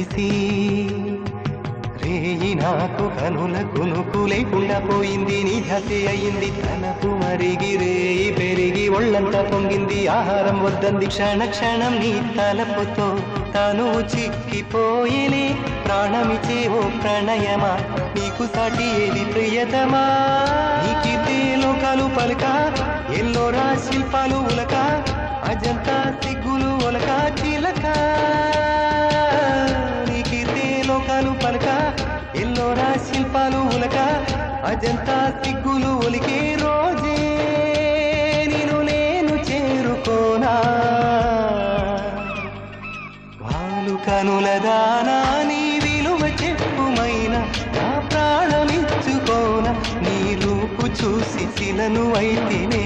కలిసి రేయి నాకు కనుల కునుకు లేకుండా పోయింది. నీ ధ్యాసే అయింది తనకు మరిగి రేయి పెరిగి ఒళ్ళంతా పొంగింది. ఆహారం వద్దంది క్షణ క్షణం నీ తలపుతో తను చిక్కిపోయేనే. ప్రాణమిచే ఓ ప్రణయమా నీకు సాటి ఏది ప్రియతమా. నీకిదే లోకాలు పలక ఎల్లోరా శిల్పాలు ఉలక అజంతా సిగ్గులు ఒలక చిలక. నీకిదే లోకాలు పలక ఎల్లోరా శిల్పాలు ఉలక అజంతా సిగ్గులు ఒలికే రోజే నేను చేరుకోనా. వాలు కనులదానా నీ విలువ చెప్పుమైనా నా ప్రాణమిచ్చుకోనా. నీ రూపు చూసి శిలను అయితేనే